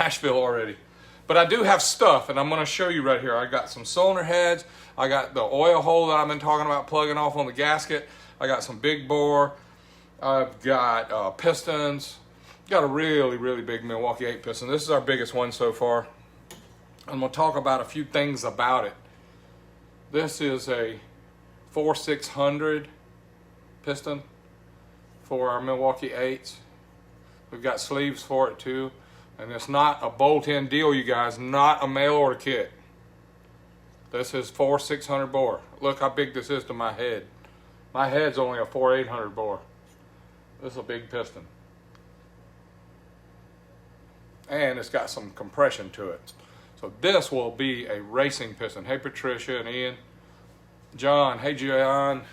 Nashville already. But I do have stuff, and I'm going to show you right here. I got some cylinder heads. I got the oil hole that I've been talking about plugging off on the gasket. I got some big bore. I've got pistons. Got a really, really big Milwaukee 8 piston. This is our biggest one so far. I'm going to talk about a few things about it. This is a 4600 piston for our Milwaukee 8s. We've got sleeves for it too. And it's not a bolt-in deal, you guys. Not a mail order kit. This is 4600 bore. Look how big this is to my head. My head's only a 4800 bore. This is a big piston. And it's got some compression to it. So this will be a racing piston. Hey Patricia and Ian. John, hey John.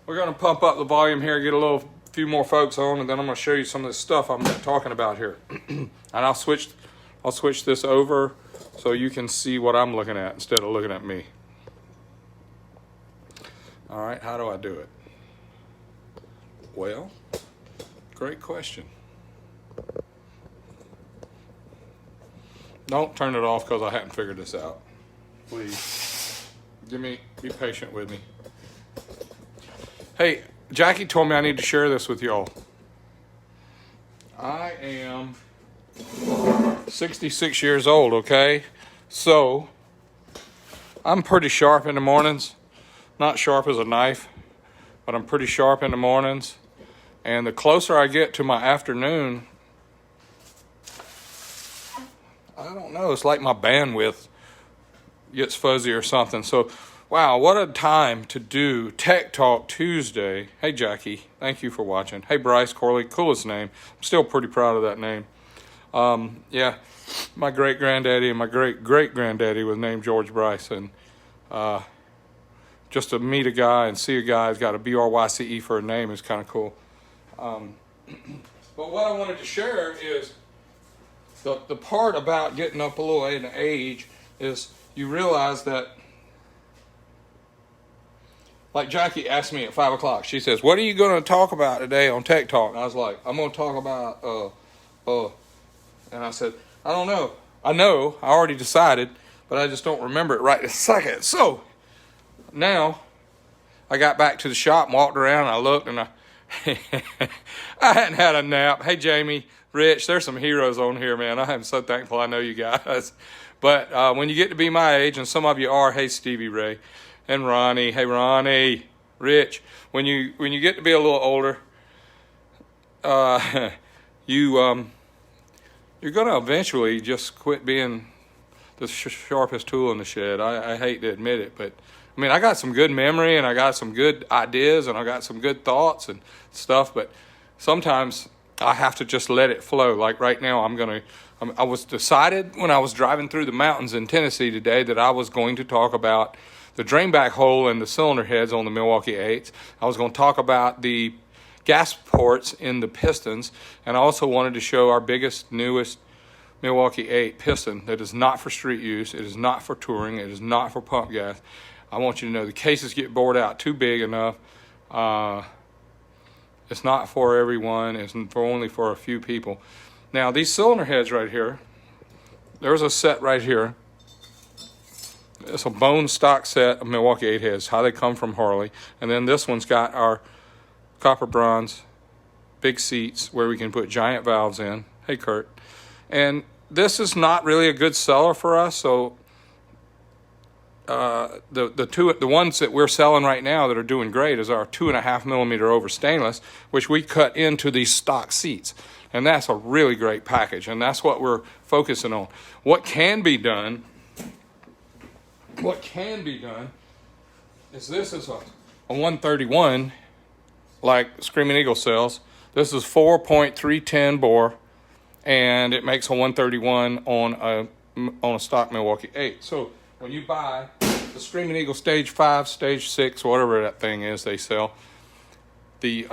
We're gonna pump up the volume here, get a few more folks on, and then I'm gonna show you some of the stuff I'm talking about here. And I'll switch this over so you can see what I'm looking at instead of looking at me. All right, how do I do it? Well, great question. Don't turn it off because I haven't figured this out. Please, be patient with me. Hey, Jackie told me I need to share this with y'all. I am 66 years old, okay? So, I'm pretty sharp in the mornings. Not sharp as a knife, but I'm pretty sharp in the mornings. And the closer I get to my afternoon, I don't know, it's like my bandwidth gets fuzzy or something. So, wow, what a time to do Tech Talk Tuesday. Hey, Jackie, thank you for watching. Hey, Bryce Corley, coolest name. I'm still pretty proud of that name. Yeah, my great-granddaddy and my great-great-granddaddy was named George Bryce. And just to meet a guy and see a guy who's got a B-R-Y-C-E for a name is kind of cool. But what I wanted to share is the part about getting up a little in age is you realize that, like Jackie asked me at 5 o'clock, she says, what are you going to talk about today on Tech Talk? And I was like, I'm going to talk about, and I said, I don't know. I know, I already decided, but I just don't remember it right this second. So, now, I got back to the shop and walked around and I looked and I hadn't had a nap. Hey, Jamie, Rich, there's some heroes on here, man. I am so thankful I know you guys. But when you get to be my age, and some of you are, hey, Stevie Ray, and Ronnie, hey, Ronnie, Rich, when you get to be a little older, you're going to eventually just quit being the sharpest tool in the shed. I hate to admit it, but I mean, I got some good memory and I got some good ideas and I got some good thoughts and stuff, but sometimes I have to just let it flow. Like right now, I was decided when I was driving through the mountains in Tennessee today that I was going to talk about the drain back hole and the cylinder heads on the Milwaukee 8s. I was going to talk about the gas ports in the Pistons, and I also wanted to show our biggest, newest Milwaukee 8 piston that is not for street use, it is not for touring, it is not for pump gas. I want you to know the cases get bored out too big enough. It's not for everyone, it's only for a few people. Now these cylinder heads right here, there's a set right here. It's a bone stock set of Milwaukee 8 heads, how they come from Harley. And then this one's got our copper bronze big seats where we can put giant valves in. Hey, Kurt. And this is not really a good seller for us, so the ones that we're selling right now that are doing great is our 2.5 millimeter over stainless, which we cut into these stock seats. And that's a really great package, and that's what we're focusing on. What can be done is this is a 131 like Screaming Eagle sells. This is 4.310 bore, and it makes a 131 on a stock Milwaukee 8. So when you buy the Screaming Eagle Stage 5, Stage 6, whatever that thing is they sell, the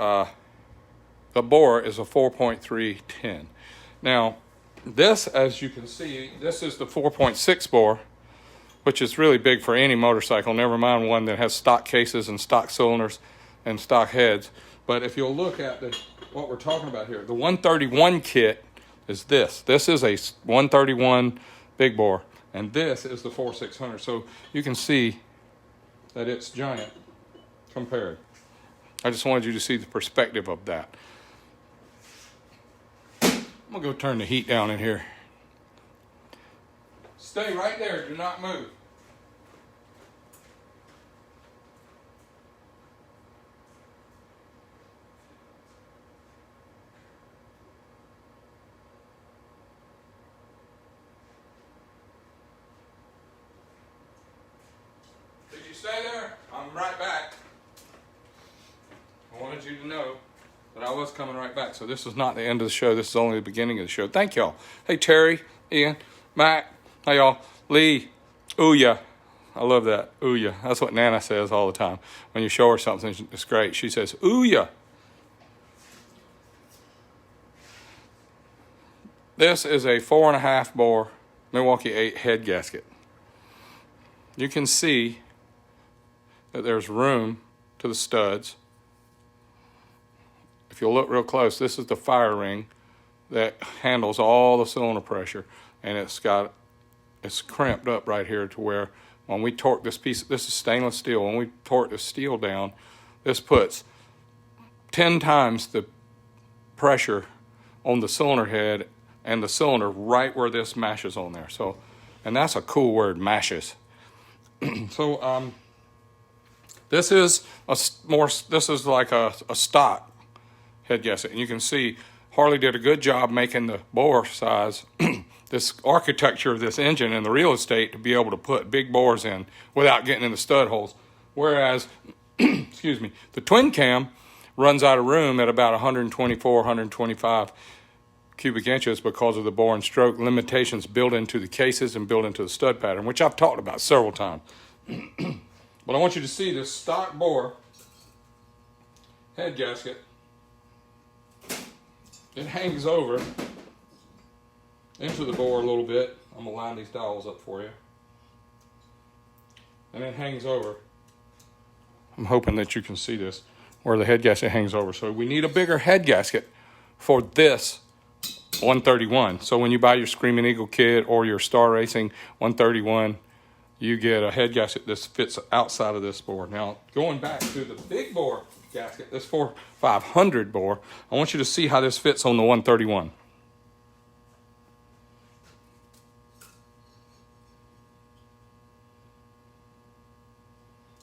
bore is a 4.310. Now, this, as you can see, this is the 4.6 bore, which is really big for any motorcycle, never mind one that has stock cases and stock cylinders and stock heads. But if you'll look at what we're talking about here, the 131 kit is this. This is a 131 big bore, and this is the 4600. So you can see that it's giant compared. I just wanted you to see the perspective of that. I'm gonna go turn the heat down in here. Stay right there, do not move. Did you stay there? I'm right back. I wanted you to know that I was coming right back. So this is not the end of the show. This is only the beginning of the show. Thank y'all. Hey, Terry, Ian, Mac, hi y'all. Lee, Ouya. I love that, Ouya. That's what Nana says all the time. When you show her something, it's great. She says, Ouya. This is a 4.5 bore Milwaukee 8 head gasket. You can see that there's room to the studs. If you'll look real close, this is the fire ring that handles all the cylinder pressure, and it's crimped up right here to where when we torque this piece, this is stainless steel, when we torque the steel down, this puts 10 times the pressure on the cylinder head and the cylinder right where this mashes on there. So, and that's a cool word, mashes. So this is like a stock head gasket, and you can see Harley did a good job making the bore size, this architecture of this engine and the real estate to be able to put big bores in without getting in the stud holes. Whereas, excuse me, the twin cam runs out of room at about 124, 125 cubic inches because of the bore and stroke limitations built into the cases and built into the stud pattern, which I've talked about several times. But I want you to see this stock bore head gasket. It hangs over into the bore a little bit. I'm going to line these dowels up for you. And it hangs over. I'm hoping that you can see this, where the head gasket hangs over. So we need a bigger head gasket for this 131. So when you buy your Screaming Eagle kit or your Star Racing 131, you get a head gasket that fits outside of this bore. Now, going back to the big bore gasket, this 4500 bore, I want you to see how this fits on the 131.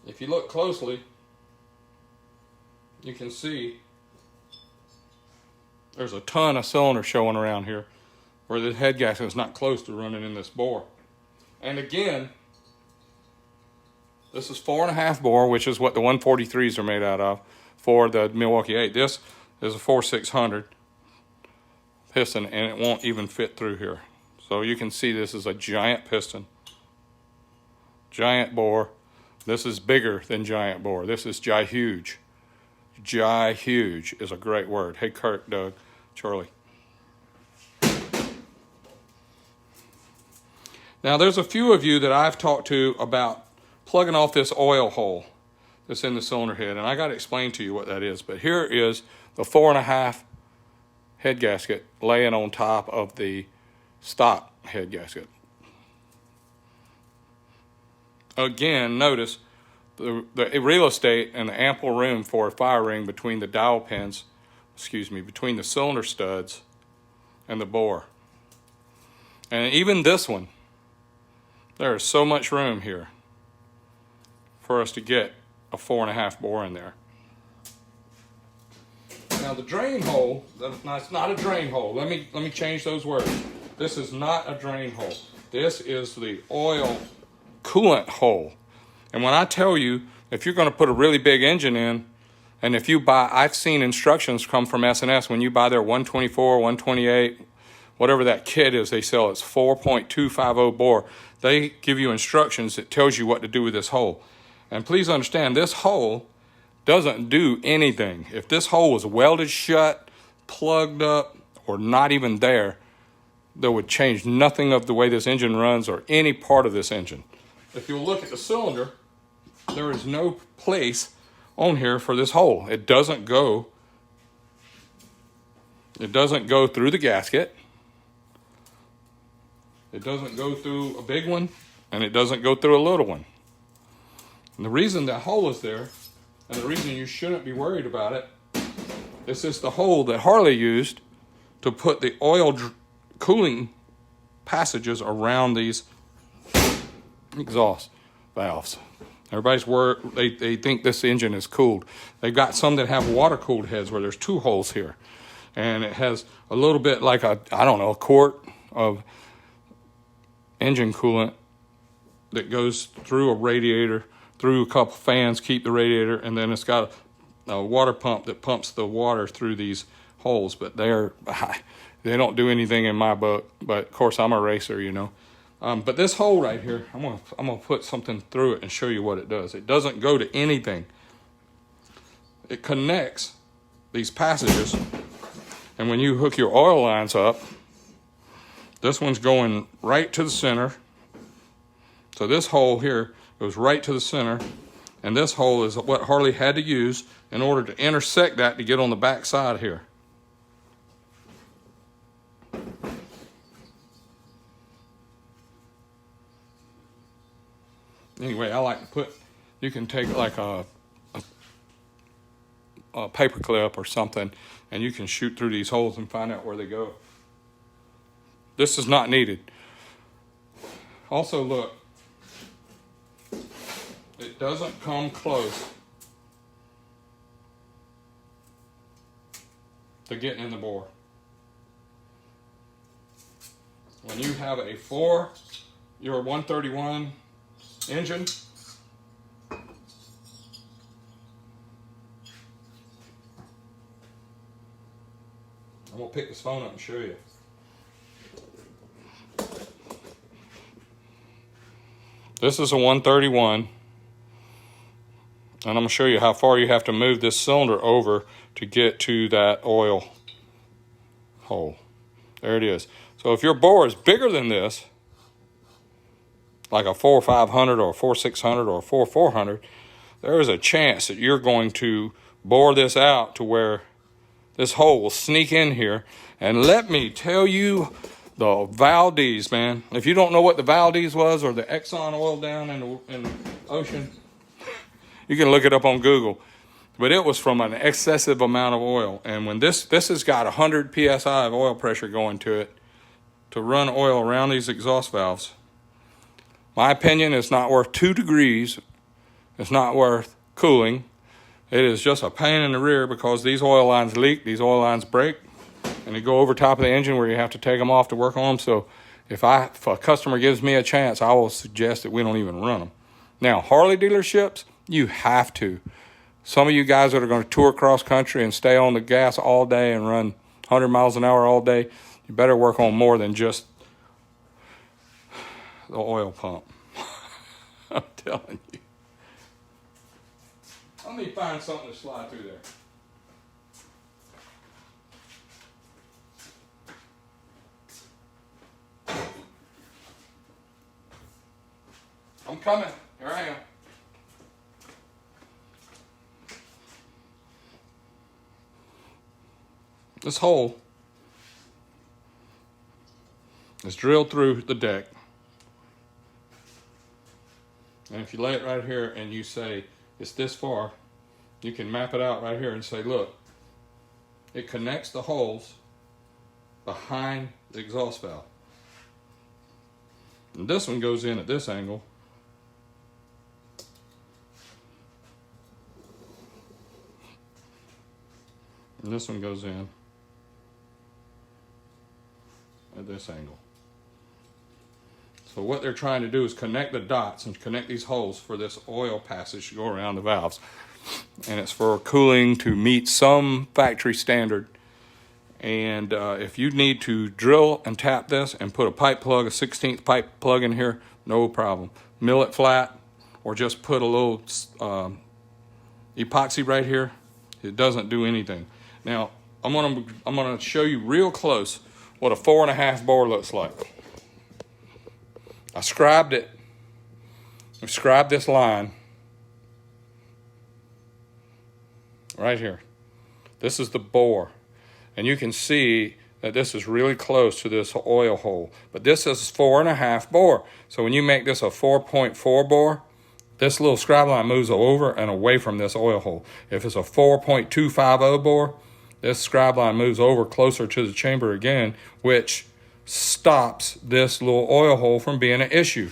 If you look closely, you can see there's a ton of cylinder showing around here where the head gasket is not close to running in this bore. And again, this is 4.5 bore, which is what the 143s are made out of for the Milwaukee 8. This is a 4600 piston, and it won't even fit through here. So you can see this is a giant piston, giant bore. This is bigger than giant bore. This is huge. Huge is a great word. Hey, Kurt, Doug, Charlie. Now, there's a few of you that I've talked to about plugging off this oil hole that's in the cylinder head, and I got to explain to you what that is. But here is the 4.5 head gasket laying on top of the stock head gasket. Again, notice the real estate and the ample room for a fire ring between the dowel pins, between the cylinder studs and the bore. And even this one, there is so much room here for us to get a 4.5 bore in there. Now the drain hole, it's not a drain hole. Let me change those words. This is not a drain hole. This is the oil coolant hole. And when I tell you, if you're going to put a really big engine in, and if you buy, I've seen instructions come from S&S when you buy their 124, 128, whatever that kit is they sell, it's 4.250 bore. They give you instructions that tells you what to do with this hole. And please understand, this hole doesn't do anything. If this hole was welded shut, plugged up, or not even there, that would change nothing of the way this engine runs or any part of this engine. If you'll look at the cylinder, there is no place on here for this hole. It doesn't go through the gasket. It doesn't go through a big one, and it doesn't go through a little one. And the reason that hole is there, and the reason you shouldn't be worried about it, this is the hole that Harley used to put the oil cooling passages around these exhaust valves. Everybody's worried, they think this engine is cooled. They've got some that have water-cooled heads where there's 2 holes here. And it has a little bit like a quart of engine coolant that goes through a radiator, through a couple fans, keep the radiator, and then it's got a water pump that pumps the water through these holes. But they don't do anything in my book. But of course, I'm a racer, you know. But this hole right here, I'm gonna put something through it and show you what it does. It doesn't go to anything. It connects these passages, and when you hook your oil lines up, this one's going right to the center. So this hole here goes right to the center, and this hole is what Harley had to use in order to intersect that to get on the back side here. Anyway, I like to put, you can take like a paper clip or something, and you can shoot through these holes and find out where they go. This is not needed. Also, look, it doesn't come close to getting in the bore. When you have a your 131 engine, I'm gonna pick this phone up and show you. This is a 131, and I'm gonna show you how far you have to move this cylinder over to get to that oil hole. There it is. So if your bore is bigger than this, like a 4500 or a 4600 or a 4400, there is a chance that you're going to bore this out to where this hole will sneak in here. And let me tell you, the Valdez, man. If you don't know what the Valdez was, or the Exxon oil down in the ocean, you can look it up on Google. But it was from an excessive amount of oil. And when this has got 100 psi of oil pressure going to it to run oil around these exhaust valves, my opinion, it's not worth 2 degrees. It's not worth cooling. It is just a pain in the rear because these oil lines leak, these oil lines break, and they go over top of the engine where you have to take them off to work on them. So if a customer gives me a chance, I will suggest that we don't even run them. Now, Harley dealerships, you have to. Some of you guys that are going to tour cross country and stay on the gas all day and run 100 miles an hour all day, you better work on more than just the oil pump. I'm telling you. Let me find something to slide through there. I'm coming. Here I am. This hole is drilled through the deck. And if you lay it right here and you say it's this far, you can map it out right here and say, look, it connects the holes behind the exhaust valve. And this one goes in at this angle. And this one goes in at this angle. So what they're trying to do is connect the dots and connect these holes for this oil passage to go around the valves. And it's for cooling to meet some factory standard. And if you need to drill and tap this and put a pipe plug, a 16th pipe plug in here, no problem. Mill it flat or just put a little epoxy right here. It doesn't do anything. Now, I'm gonna show you real close what a 4.5 bore looks like. I scribed it. I scribed this line right here. This is the bore. And you can see that this is really close to this oil hole. But this is 4.5 bore. So when you make this a 4.4 bore, this little scribe line moves over and away from this oil hole. If it's a 4.250 bore, this scribe line moves over closer to the chamber again, which stops this little oil hole from being an issue.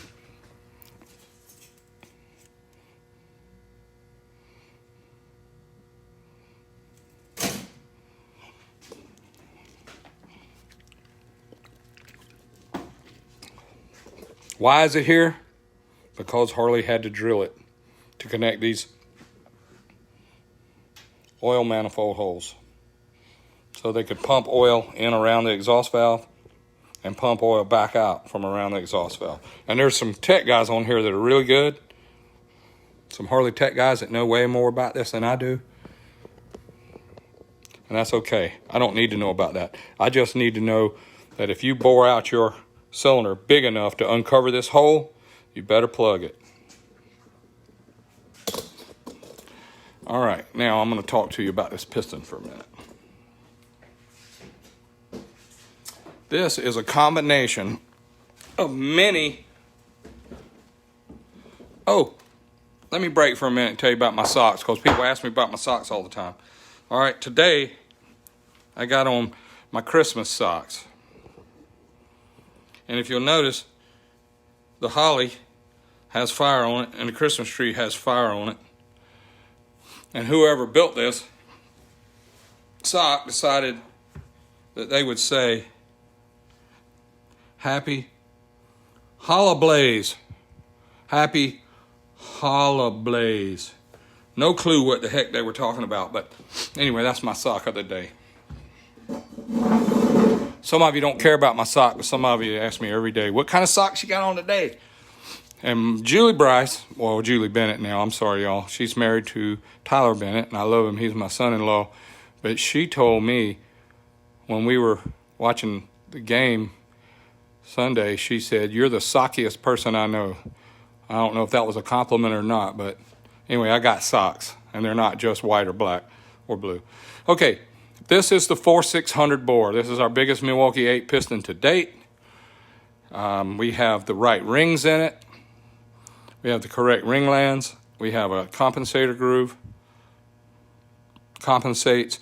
Why is it here? Because Harley had to drill it to connect these oil manifold holes so they could pump oil in around the exhaust valve and pump oil back out from around the exhaust valve. And there's some tech guys on here that are really good. Some Harley tech guys that know way more about this than I do. And that's okay. I don't need to know about that. I just need to know that if you bore out your cylinder big enough to uncover this hole, you better plug it. All right, now I'm going to talk to you about this piston for a minute. This is a combination of many. Oh, let me break for a minute and tell you about my socks, because people ask me about my socks all the time. All right, today I got on my Christmas socks. And if you'll notice, the holly has fire on it and the Christmas tree has fire on it. And whoever built this sock decided that they would say, Happy Holidays. Happy Holidays. No clue what the heck they were talking about, but anyway, that's my sock of the day. Some of you don't care about my sock, but some of you ask me every day, what kind of socks you got on today? And Julie Bennett now, I'm sorry, y'all. She's married to Tyler Bennett, and I love him. He's my son-in-law. But she told me when we were watching the game Sunday, she said, you're the sockiest person I know. I don't know if that was a compliment or not, but anyway, I got socks, and they're not just white or black or blue. Okay. This is the 4600 bore. This is our biggest Milwaukee 8 piston to date. We have the right rings in it. We have the correct ring lands. We have a compensator groove. Compensates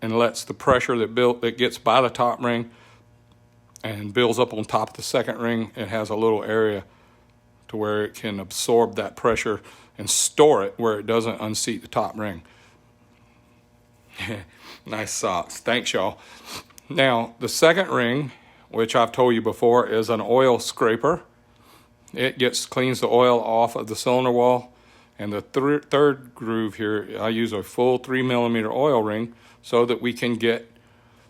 and lets the pressure that gets by the top ring and builds up on top of the second ring. It has a little area to where it can absorb that pressure and store it where it doesn't unseat the top ring. Nice socks. Thanks, y'all. Now, the second ring, which I've told you before, is an oil scraper. It cleans the oil off of the cylinder wall. And the third groove here, I use a full 3mm oil ring so that we can get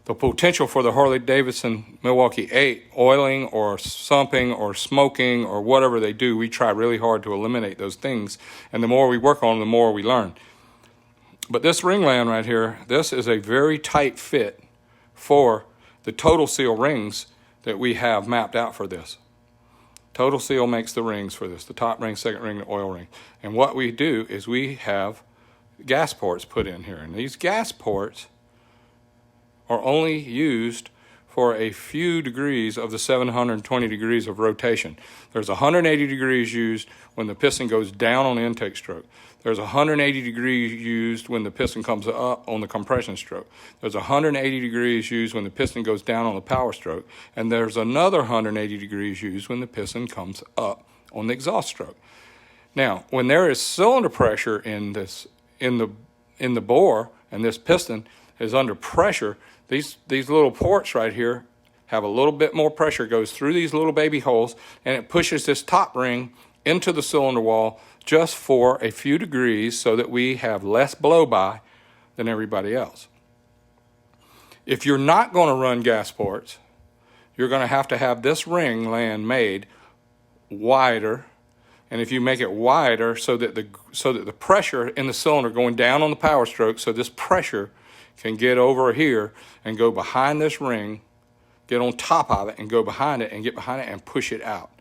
the potential for the Harley-Davidson Milwaukee 8 oiling or sumping or smoking or whatever they do. We try really hard to eliminate those things. And the more we work on them, the more we learn. But this ring land right here, this is a very tight fit for the Total Seal rings that we have mapped out for this. Total Seal makes the rings for this, the top ring, second ring, the oil ring. And what we do is we have gas ports put in here. And these gas ports are only used for a few degrees of the 720 degrees of rotation. There's 180 degrees used when the piston goes down on the intake stroke. There's 180 degrees used when the piston comes up on the compression stroke. There's 180 degrees used when the piston goes down on the power stroke. And there's another 180 degrees used when the piston comes up on the exhaust stroke. Now, when there is cylinder pressure in the bore, and this piston is under pressure, these little ports right here have a little bit more pressure, goes through these little baby holes, and it pushes this top ring into the cylinder wall just for a few degrees so that we have less blow-by than everybody else. If you're not going to run gas ports, you're going to have this ring land made wider. And if you make it wider so that the pressure in the cylinder going down on the power stroke, so this pressure can get over here and go behind this ring, get on top of it and go behind it and get behind it and push it out.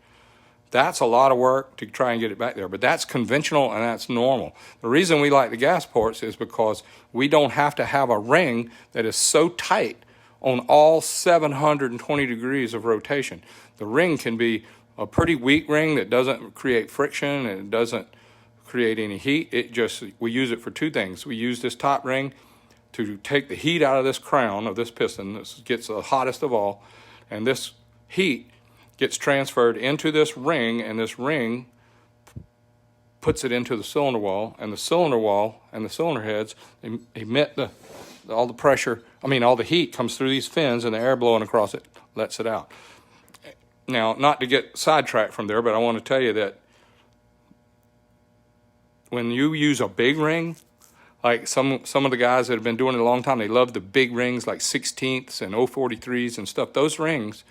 That's a lot of work to try and get it back there, but that's conventional and that's normal. The reason we like the gas ports is because we don't have to have a ring that is so tight on all 720 degrees of rotation. The ring can be a pretty weak ring that doesn't create friction and it doesn't create any heat. We use it for two things. We use this top ring to take the heat out of this crown of this piston. This gets the hottest of all, and this heat gets transferred into this ring, and this ring puts it into the cylinder wall, and the cylinder wall and the cylinder heads emit all the pressure. All the heat comes through these fins, and the air blowing across it lets it out. Now, not to get sidetracked from there, but I want to tell you that when you use a big ring, like some of the guys that have been doing it a long time, they love the big rings like 16ths and 043s and stuff. Those rings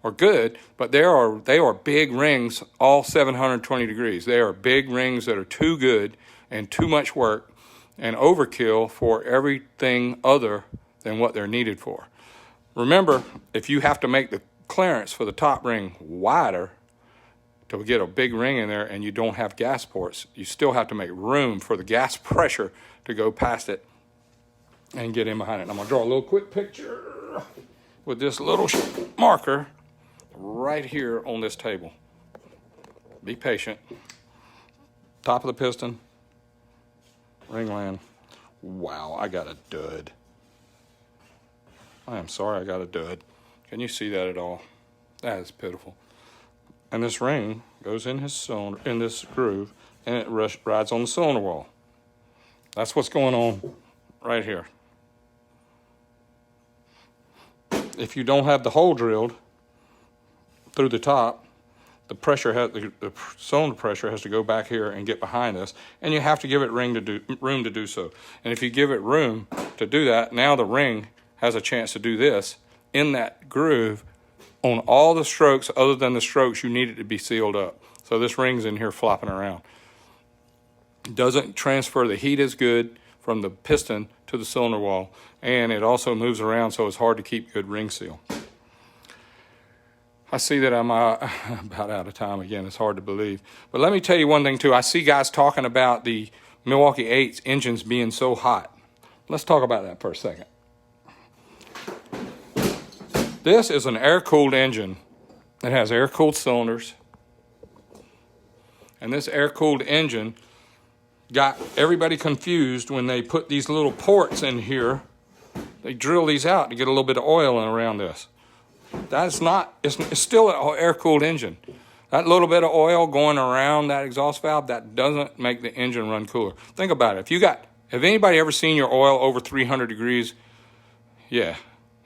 are good, but they are big rings, all 720 degrees. They are big rings that are too good and too much work and overkill for everything other than what they're needed for. Remember, if you have to make the clearance for the top ring wider to get a big ring in there and you don't have gas ports, you still have to make room for the gas pressure to go past it and get in behind it. And I'm going to draw a little quick picture with this little marker right here on this table. Be patient. Top of the piston, ring land. Wow, I got a dud. I am sorry I got a dud. Can you see that at all? That is pitiful. And this ring goes in this groove, and it rides on the cylinder wall. That's what's going on right here. If you don't have the hole drilled through the top, the cylinder pressure has to go back here and get behind this, and you have to give it room to do so. And if you give it room to do that, now the ring has a chance to do this in that groove on all the strokes other than the strokes you need it to be sealed up. So this ring's in here flopping around. Doesn't transfer the heat as good from the piston to the cylinder wall, and it also moves around, so it's hard to keep good ring seal. I see that I'm about out of time again. It's hard to believe. But let me tell you one thing, too. I see guys talking about the Milwaukee 8's engines being so hot. Let's talk about that for a second. This is an air-cooled engine. It has air-cooled cylinders. And this air-cooled engine got everybody confused when they put these little ports in here. They drill these out to get a little bit of oil in around this. That's not, it's still an air-cooled engine. That little bit of oil going around that exhaust valve, that doesn't make the engine run cooler. Think about it. Have anybody ever seen your oil over 300 degrees? Yeah,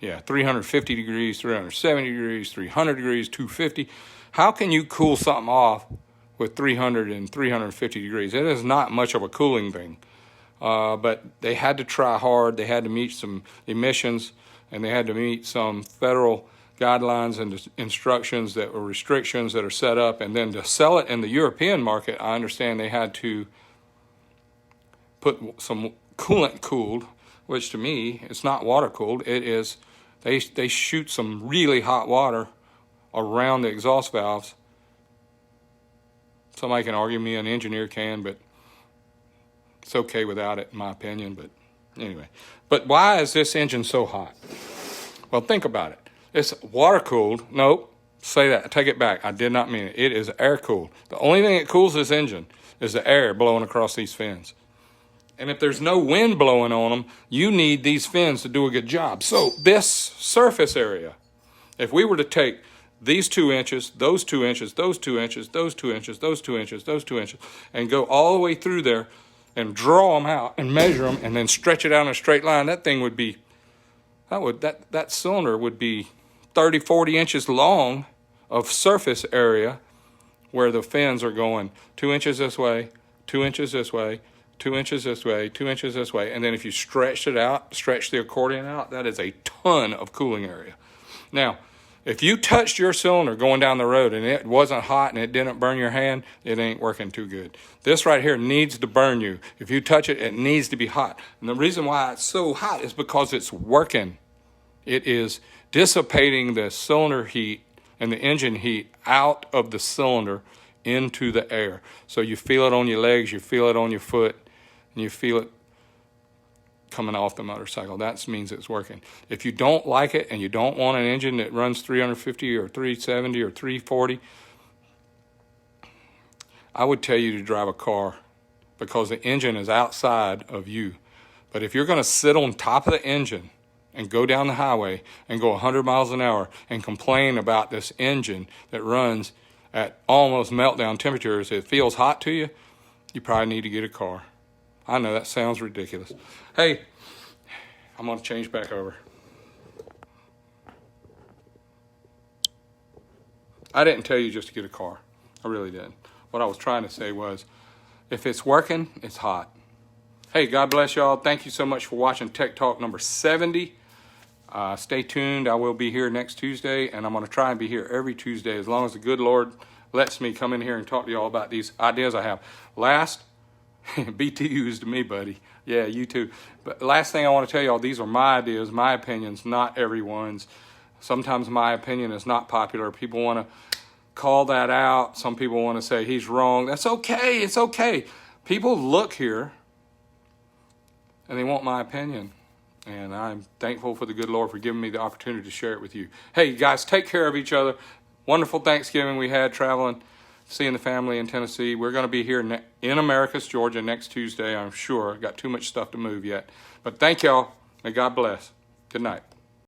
350 degrees, 370 degrees, 300 degrees, 250. How can you cool something off with 300 and 350 degrees? It is not much of a cooling thing. But they had to try hard. They had to meet some emissions, and they had to meet some federal guidelines and instructions that were restrictions that are set up. And then to sell it in the European market, I understand they had to put some coolant cooled, which to me, it's not water cooled. It is, they shoot some really hot water around the exhaust valves. Somebody can argue me, an engineer can, but it's okay without it, in my opinion. But anyway, but why is this engine so hot? Well, think about it. It's water cooled. Nope, say that. Take it back. I did not mean it. It is air cooled. The only thing that cools this engine is the air blowing across these fins. And if there's no wind blowing on them, you need these fins to do a good job. So this surface area, if we were to take these 2 inches, those 2 inches, those 2 inches, those 2 inches, those 2 inches, those 2 inches, and go all the way through there and draw them out and measure them and then stretch it out in a straight line, that thing would be, that cylinder would be 30, 40 inches long of surface area where the fins are going 2 inches this way, 2 inches this way, 2 inches this way, 2 inches this way. And then if you stretch it out, stretch the accordion out, that is a ton of cooling area. Now, if you touched your cylinder going down the road and it wasn't hot and it didn't burn your hand, it ain't working too good. This right here needs to burn you. If you touch it, it needs to be hot. And the reason why it's so hot is because it's working. It is dissipating the cylinder heat and the engine heat out of the cylinder into the air. So you feel it on your legs, you feel it on your foot, and you feel it coming off the motorcycle. That means it's working. If you don't like it and you don't want an engine that runs 350 or 370 or 340, I would tell you to drive a car, because the engine is outside of you. But if you're going to sit on top of the engine and go down the highway and go 100 miles an hour and complain about this engine that runs at almost meltdown temperatures, it feels hot to you, you probably need to get a car. I know that sounds ridiculous. Hey, I'm going to change back over. I didn't tell you just to get a car. I really didn't. What I was trying to say was, if it's working, it's hot. Hey, God bless y'all. Thank you so much for watching Tech Talk number 70. Stay tuned. I will be here next Tuesday, and I'm going to try and be here every Tuesday as long as the good Lord lets me come in here and talk to y'all about these ideas I have. Last, BTUs to me, buddy. Yeah, you too. But last thing I want to tell y'all, these are my ideas, my opinions, not everyone's. Sometimes my opinion is not popular. People want to call that out. Some people want to say he's wrong. That's okay. It's okay. People look here and they want my opinion. And I'm thankful for the good Lord for giving me the opportunity to share it with you. Hey, guys, take care of each other. Wonderful Thanksgiving we had traveling, seeing the family in Tennessee. We're going to be here in Americus, Georgia next Tuesday, I'm sure. Got too much stuff to move yet. But thank y'all. May God bless. Good night.